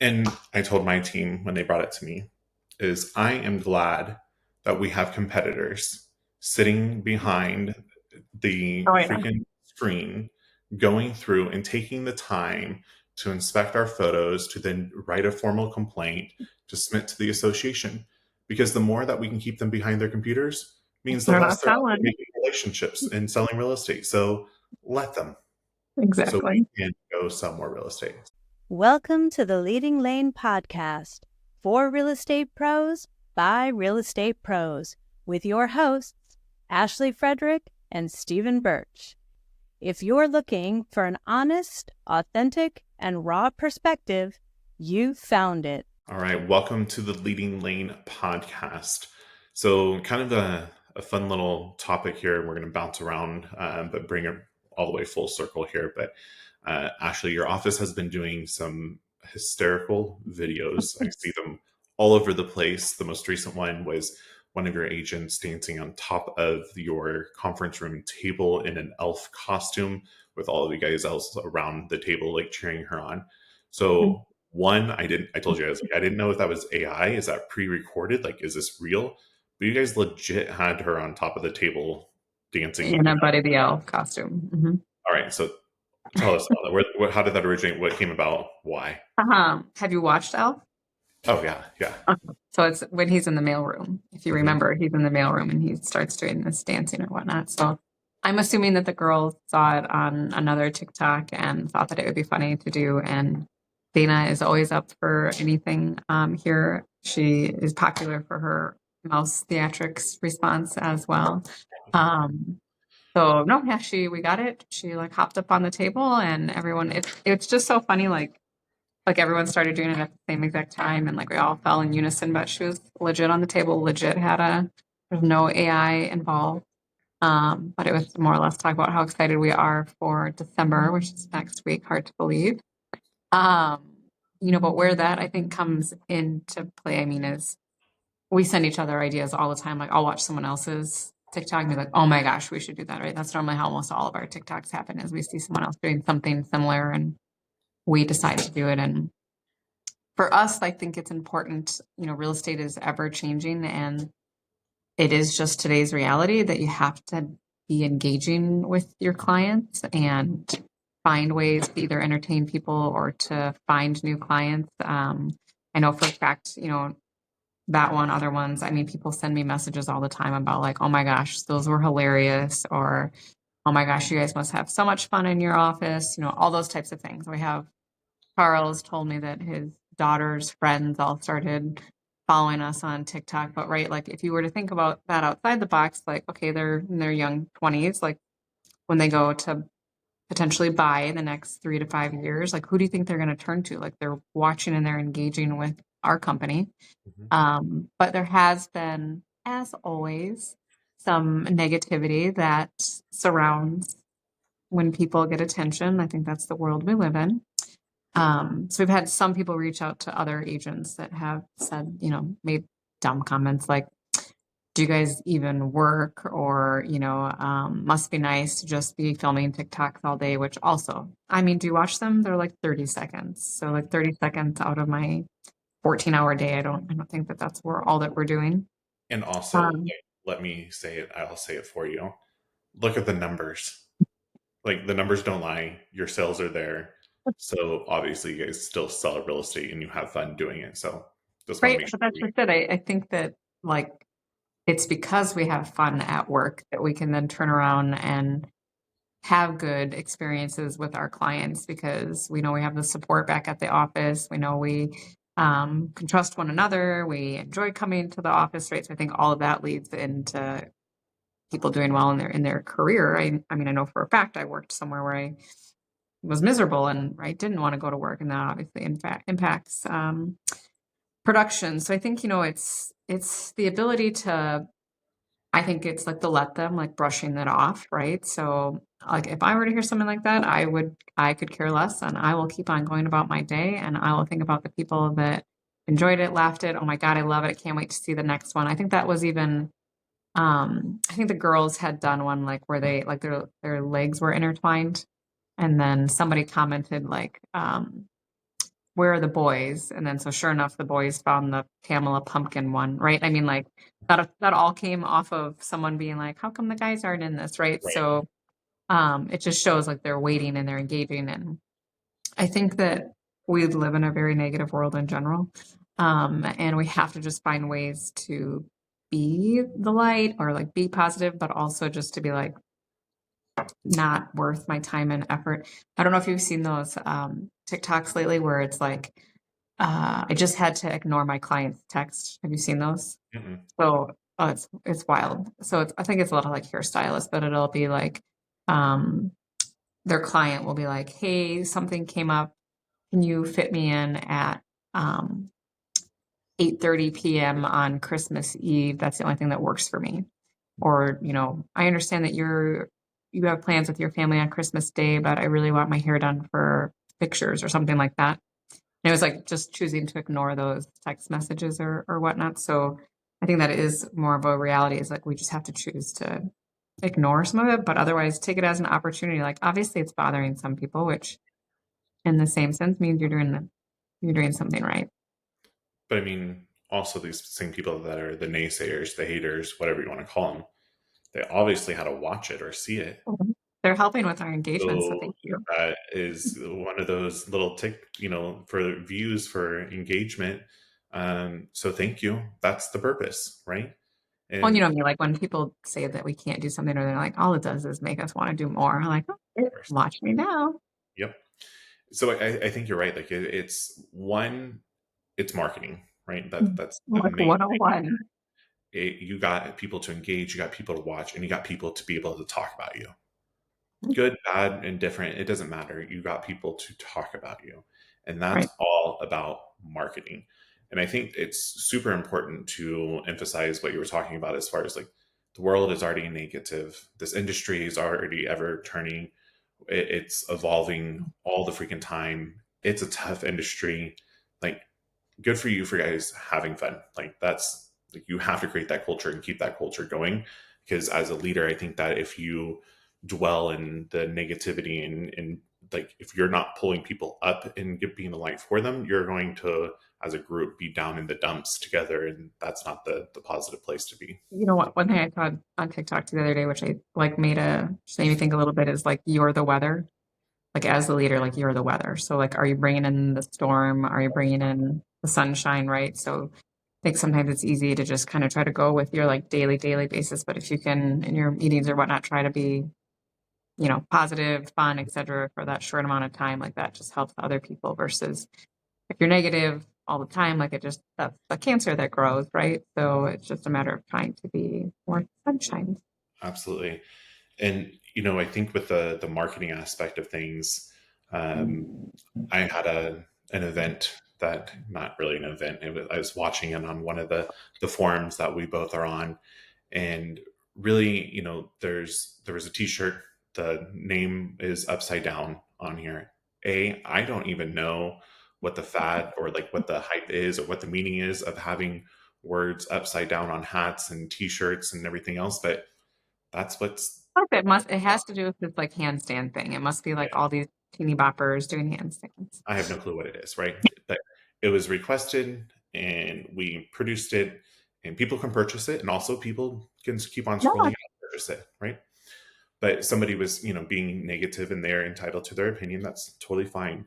And I told my team when they brought it to me is I am glad that we have competitors sitting behind the Oh yeah. freaking screen, going through and taking the time to inspect our photos, to then write a formal complaint to submit to the association. Because the more that we can keep them behind their computers means the They're less not they're out there selling. making relationships and selling real estate. So let them, so we Exactly. can go sell more real estate. Welcome to the Leading Lane podcast for real estate pros by real estate pros with your hosts, Ashley Frederick and Stephen Birch. If you're looking for an honest, authentic, and raw perspective, you found it. All right, welcome to the Leading Lane podcast. So, kind of a fun little topic here. We're going to bounce around, but bring it all the way full circle here. But Ashley, your office has been doing some hysterical videos. I see them all over the place. The most recent one was one of your agents dancing on top of your conference room table in an elf costume with all of you guys else around the table, like cheering her on. So, one, I told you, I didn't know if that was AI. Is that pre-recorded? Like, is this real? But you guys legit had her on top of the table dancing. In a Buddy the Elf costume. All right, so tell us about that. How did that originate? What came about? Why? Have you watched Elf? Oh yeah, yeah. So it's when he's in the mailroom. If you Mhm. remember, he's in the mailroom and he starts doing this dancing or whatnot. So I'm assuming that the girls saw it on another TikTok and thought that it would be funny to do. And Dana is always up for anything here. She is popular for her mouse theatrics response as well. So no, yeah, we got it. She like hopped up on the table and everyone, it's just so funny. Like everyone started doing it at the same exact time and like we all fell in unison, but she was legit on the table, there's no AI involved. But it was more or less talk about how excited we are for December, which is next week. Hard to believe. Um, but where that I think comes into play, I mean, is we send each other ideas all the time. Like I'll watch someone else's TikTok and be like, oh my gosh, we should do that, right? That's normally how almost all of our TikToks happen is we see someone else doing something similar and we decide to do it. And for us, I think it's important, real estate is ever changing and it is just today's reality that you have to be engaging with your clients and find ways to either entertain people or to find new clients. I know for a fact, that one, other ones. I mean, people send me messages all the time about like, oh my gosh, those were hilarious, or oh my gosh, you guys must have so much fun in your office, all those types of things. We have Charles told me that his daughter's friends all started following us on TikTok. But right, like if you were to think about that outside the box, like, okay, they're in their young 20s, like when they go to potentially buy in the next 3 to 5 years, like who do you think they're going to turn to? Like they're watching and they're engaging with our company. Mhm. But there has been, as always, some negativity that surrounds when people get attention. I think that's the world we live in. So we've had some people reach out to other agents that have said, made dumb comments like, do you guys even work? Or, must be nice to just be filming TikToks all day, which also, I mean, do you watch them? They're like 30 seconds. So like 30 seconds out of my 14-hour day. I don't think that that's all that we're doing. And also, Um, like, let me say it. I'll say it for you. Look at the numbers. Like the numbers don't lie. Your sales are there. So obviously, you guys still sell real estate and you have fun doing it. So just want to right. make sure But that's we. just it. I think that like it's because we have fun at work that we can then turn around and have good experiences with our clients because we know we have the support back at the office. We know we can trust one another. We enjoy coming to the office, right? So I think all of that leads into people doing well in their career. I mean, I know for a fact I worked somewhere where I was miserable and I didn't want to go to work, and that obviously in fact impacts production. So I think it's the ability to. I think it's like the let them, like brushing that off, right? So like if I were to hear something like that, I could care less and I will keep on going about my day and I will think about the people that enjoyed it, laughed it. Oh my God, I love it. I can't wait to see the next one. I think that was even I think the girls had done one like where they like their legs were intertwined and then somebody commented like where are the boys? And then so sure enough, the boys found the Pamela Pumpkin one, right? I mean, like that all came off of someone being like, how come the guys aren't in this, right? Right. So it just shows like they're waiting and they're engaging. And I think that we live in a very negative world in general. And we have to just find ways to be the light or like be positive, but also just to be like, not worth my time and effort. I don't know if you've seen those TikToks lately where it's like, I just had to ignore my client's text. Have you seen those? Mm-mm. So it's wild. So I think it's a lot of like hairstylists, but it'll be like um, their client will be like, "Hey, something came up. Can you fit me in at um, 8:30 p.m. on Christmas Eve? That's the only thing that works for me." Or, I understand that you have plans with your family on Christmas Day, but I really want my hair done for pictures or something like that. And it was like just choosing to ignore those text messages or whatnot. So I think that is more of a reality is like we just have to choose to ignore some of it, but otherwise take it as an opportunity. Like obviously it's bothering some people, which in the same sense means you're doing something right. But I mean, also these same people that are the naysayers, the haters, whatever you want to call them, they obviously had to watch it or see it. They're helping with our engagement, so So thank you. that is one of those little for views, for engagement. So thank you. That's the purpose, right? Well, And like when people say that we can't do something or they're like, all it does is make us want to do more. I'm like, of oh, course, watch me now. yep. So I think you're right. Like it's one, it's marketing, right? That's the Like main. 101. You got people to engage, you got people to watch, and you got people to be able to talk about you. Good, bad, indifferent, it doesn't matter. You got people to talk about you. And that's Right. all about marketing. And I think it's super important to emphasize what you were talking about as far as like the world is already negative. This industry is already ever turning. It's evolving all the freaking time. It's a tough industry. Like, good for you for guys having fun. Like, that's like you have to create that culture and keep that culture going. Because as a leader, I think that if you dwell in the negativity and like if you're not pulling people up and being a light for them, you're going to, as a group, be down in the dumps together, and that's not the positive place to be. You know what? One thing I thought on TikTok the other day, which I like just made me think a little bit, is like you're the weather. Like as the leader, like you're the weather. So like, are you bringing in the storm? Are you bringing in the sunshine? Right. So I think sometimes it's easy to just kind of try to go with your like daily basis. But if you can in your meetings or whatnot, try to be, positive, fun, etc. for that short amount of time, like that just helps other people versus if you're negative all the time, like that's the cancer that grows, right? So it's just a matter of trying to be more sunshine. Absolutely. And I think with the marketing aspect of things, um, I had an event that, not really an event. I was watching it on one of the forums that we both are on, and really, there was a T-shirt. The name is upside down on here. I don't even know what the fad or like what the hype is or what the meaning is of having words upside down on hats and T-shirts and everything else, but that's what's. It has to do with this like handstand thing. It must be like all these teeny boppers doing handstands. I have no clue what it is, right? But it was requested and we produced it, and people can purchase it, and also people can keep on No, scrolling and purchase it, right? But somebody was, being negative, and they're entitled to their opinion. That's totally fine.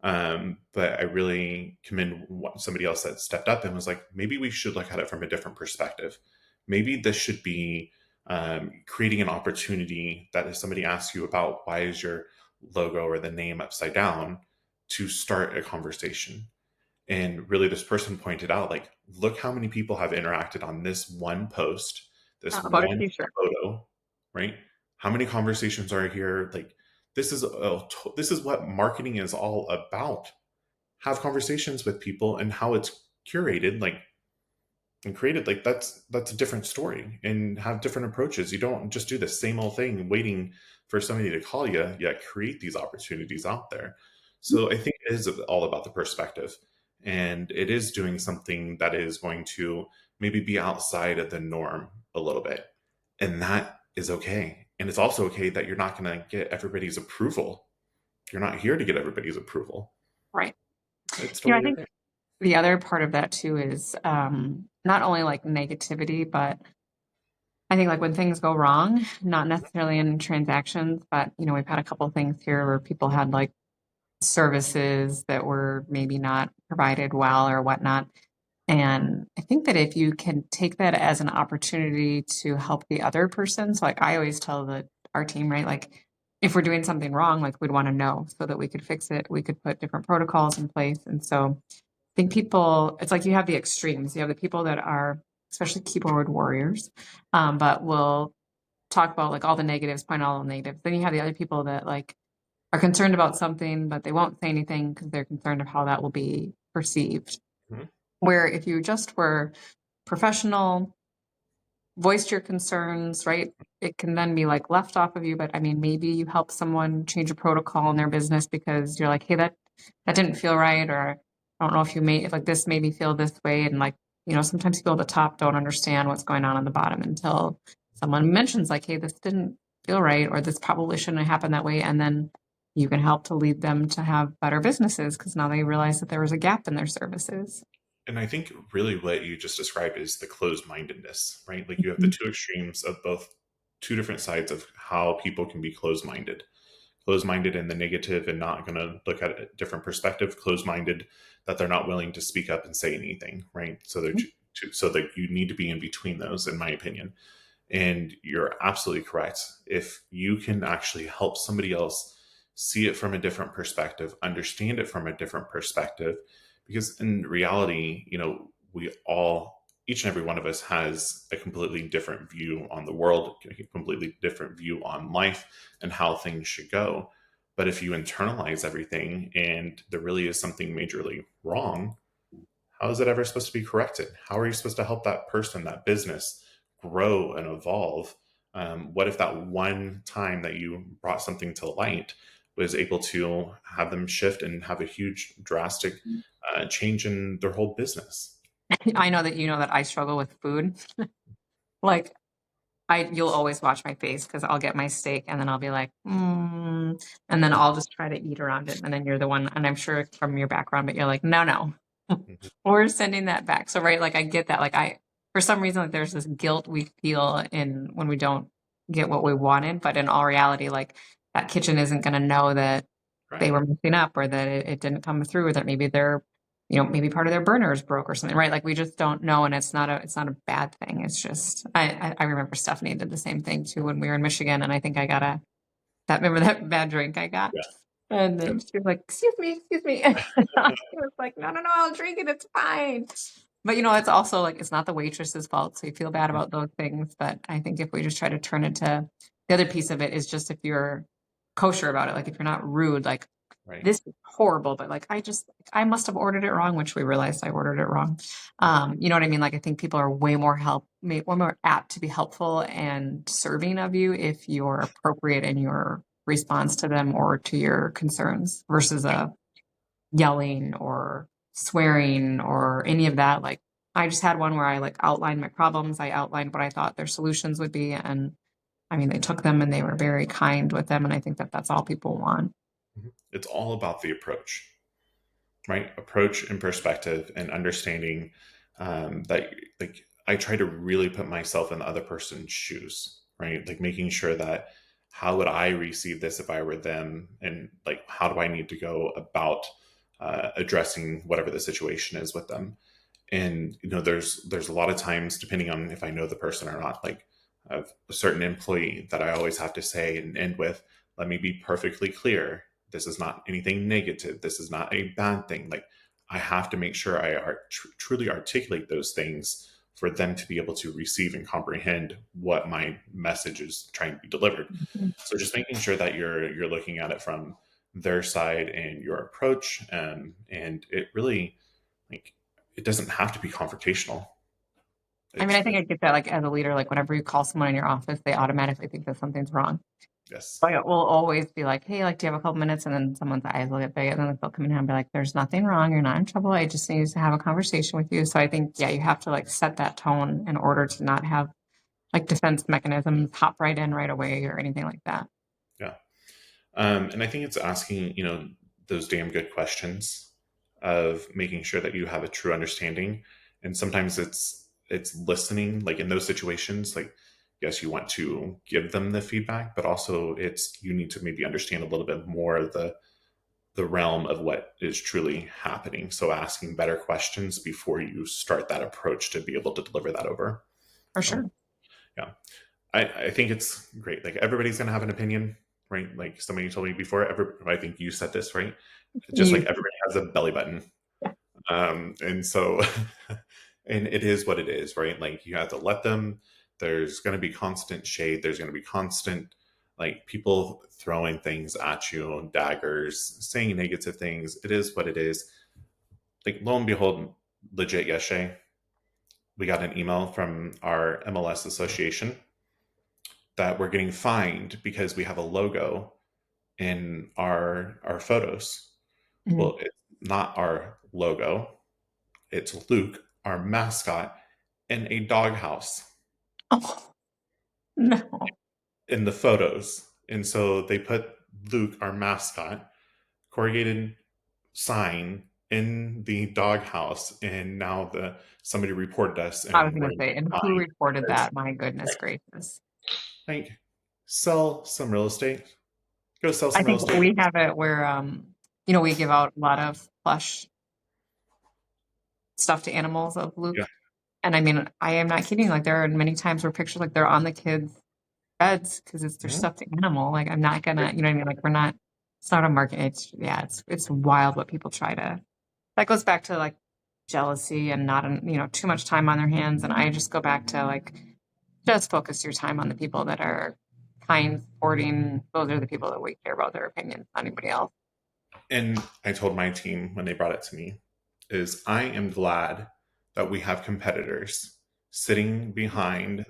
But I really commend somebody else that stepped up and was like, maybe we should look at it from a different perspective. Maybe this should be creating an opportunity that if somebody asks you about why is your logo or the name upside down, to start a conversation. And really, this person pointed out, like, look how many people have interacted on this one post, this about a one t-shirt. photo, right? How many conversations are here? Like, this is what marketing is all about. Have conversations with people, and how it's curated, like, and created, like, that's a different story, and have different approaches. You don't just do the same old thing waiting for somebody to call you. Yeah, create these opportunities out there. So I think it is all about the perspective, and it is doing something that is going to maybe be outside of the norm a little bit, and that is okay. And it's also okay that you're not going to get everybody's approval. You're not here to get everybody's approval. Right. It's I totally think okay. the other part of that too is not only like negativity, but I think like when things go wrong, not necessarily in transactions, but we've had a couple of things here where people had like services that were maybe not provided well or whatnot. And I think that if you can take that as an opportunity to help the other person, so like I always tell our team, right? Like if we're doing something wrong, like we'd want to know so that we could fix it. We could put different protocols in place. And so I think it's like you have the extremes. You have the people that are, especially keyboard warriors, but will talk about like all the negatives, point out all the negatives. Then you have the other people that like are concerned about something, but they won't say anything because they're concerned of how that will be perceived. Mhm. Where if you just were professional, voiced your concerns, right? It can then be like left off of you. But I mean, maybe you help someone change a protocol in their business because you're like, hey, that didn't feel right, or I don't know if like this made me feel this way. And like, sometimes people at the top don't understand what's going on the bottom until someone mentions like, hey, this didn't feel right, or this probably shouldn't have happened that way. And then you can help to lead them to have better businesses because now they realize that there was a gap in their services. And I think really what you just described is the closed mindedness, right? Like you have the Mhm. two extremes of both two different sides of how people can be closed minded in the negative and not going to look at a different perspective, closed minded that they're not willing to speak up and say anything, right? So so that you need to be in between those, in my opinion. And you're absolutely correct. If you can actually help somebody else see it from a different perspective, understand it from a different perspective, because in reality, we all, each and every one of us has a completely different view on the world, a completely different view on life and how things should go. But if you internalize everything and there really is something majorly wrong, how is it ever supposed to be corrected? How are you supposed to help that person, that business grow and evolve? What if that one time that you brought something to light was able to have them shift and have a huge, drastic change in their whole business? I know that that I struggle with food. Like you'll always watch my face because I'll get my steak and then I'll be like, and then I'll just try to eat around it. And then you're the one, and I'm sure from your background, but you're like, no, no, Mhm. we're sending that back. So, right, like I get that. Like for some reason, like there's this guilt we feel in when we don't get what we wanted. But in all reality, like that kitchen isn't going to know that they Right. were messing up or that it didn't come through or that maybe maybe part of their burner is broke or something, right? Like we just don't know. And it's not a bad thing. It's just, I remember Stephanie did the same thing too when we were in Michigan. And I think I got remember that bad drink I got? Yeah. And Yep. then she was like, excuse me, excuse me. And I was like, no, no, no, I'll drink it. It's fine. But it's also like, it's not the waitress's fault. So you feel bad about those things. But I think if we just try to turn it to the other piece of it is just if you're kosher about it, like if you're not rude, like Right. this is horrible, but like I must have ordered it wrong, which we realized I ordered it wrong. You know what I mean? Like I think people are way more apt to be helpful and serving of you if you're appropriate in your response to them or to your concerns versus a yelling or swearing or any of that. Like I just had one where I like outlined my problems, I outlined what I thought their solutions would be, and I mean they took them and they were very kind with them, and I think that that's all people want. Mhm. It's all about the approach, right? Approach and perspective and understanding that, like, I try to really put myself in the other person's shoes, right? Like making sure that how would I receive this if I were them, and like how do I need to go about addressing whatever the situation is with them. And there's a lot of times, depending on if I know the person or not, like a certain employee that I always have to say and end with, let me be perfectly clear, this is not anything negative, this is not a bad thing. Like I have to make sure I truly articulate those things for them to be able to receive and comprehend what my message is trying to be delivered. So just making sure that you're looking at it from their side and your approach, and it really, like, it doesn't have to be confrontational. I mean, It's I think I get that, like, as a leader, like, whenever you call someone in your office, they automatically think that something's wrong. yes. So I will always be like, hey, like, do you have a couple minutes? And then someone's eyes will get big, and then they'll come in here and be like, there's nothing wrong. You're not in trouble. I just need to have a conversation with you. So I think, yeah, you have to, like, set that tone in order to not have, like, defense mechanisms hop right in right away or anything like that. Yeah. And I think it's asking, those damn good questions. of making sure that you have a true understanding. And sometimes it's listening, like in those situations, like yes, you want to give them the feedback, but also it's you need to maybe understand a little bit more of the realm of what is truly happening. So asking better questions before you start that approach to be able to deliver that over. For So sure. yeah, I think it's great. Like everybody's gonna have an opinion, right? Like somebody told me before. I think you said this, right? Just like You, everybody has a belly button, yeah. and so, and it is what it is, right? Like you have to let them. There's going to be constant shade. There's going to be constant, like people throwing things at you, daggers, saying negative things. It is what it is. Like lo and behold, legit yesterday, we got an email from our MLS association that we're getting fined because we have a logo in our photos. Mhm. Well, it's not our logo. It's Luke, our mascot, in a doghouse Oh, no. in the photos. And so they put Luke, our mascot, corrugated sign in the doghouse, and now the somebody reported us, I was and going we're to say, and who fined reported because, that? My goodness gracious. like, sell some real estate. Go sell I some real think estate. we have it where, we give out a lot of plush stuffed animals of Luke. Yeah. And I mean, I am not kidding. Like there are many times where pictures like they're on the kids' beds because it's their Mhm. stuffed animal. Like I'm not gonna, you know what I mean? Like we're not. It's not a market. It's wild what people try to. That goes back to like jealousy and not, too much time on their hands. And I just go back to like just focus your time on the people that are kind, supporting. Those are the people that we care about their opinions, not anybody else. And I told my team when they brought it to me is I am glad that we have competitors sitting behind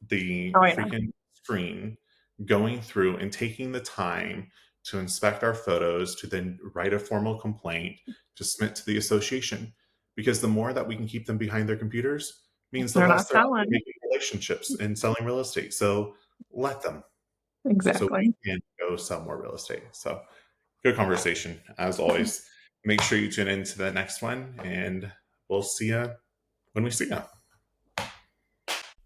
the Oh yeah, freaking screen going through and taking the time to inspect our photos to then write a formal complaint to submit to the association, because the more that we can keep them behind their computers means the they're less not they're out there selling. making relationships and selling real estate. So let them, so we Exactly. can go sell more real estate. So good conversation as always. Make sure you tune into the next one, and we'll see you when we see you.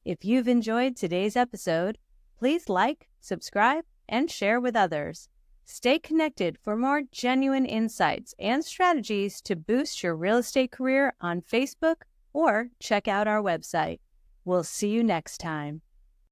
If you've enjoyed today's episode, please like, subscribe, and share with others. Stay connected for more genuine insights and strategies to boost your real estate career on Facebook or check out our website. We'll see you next time.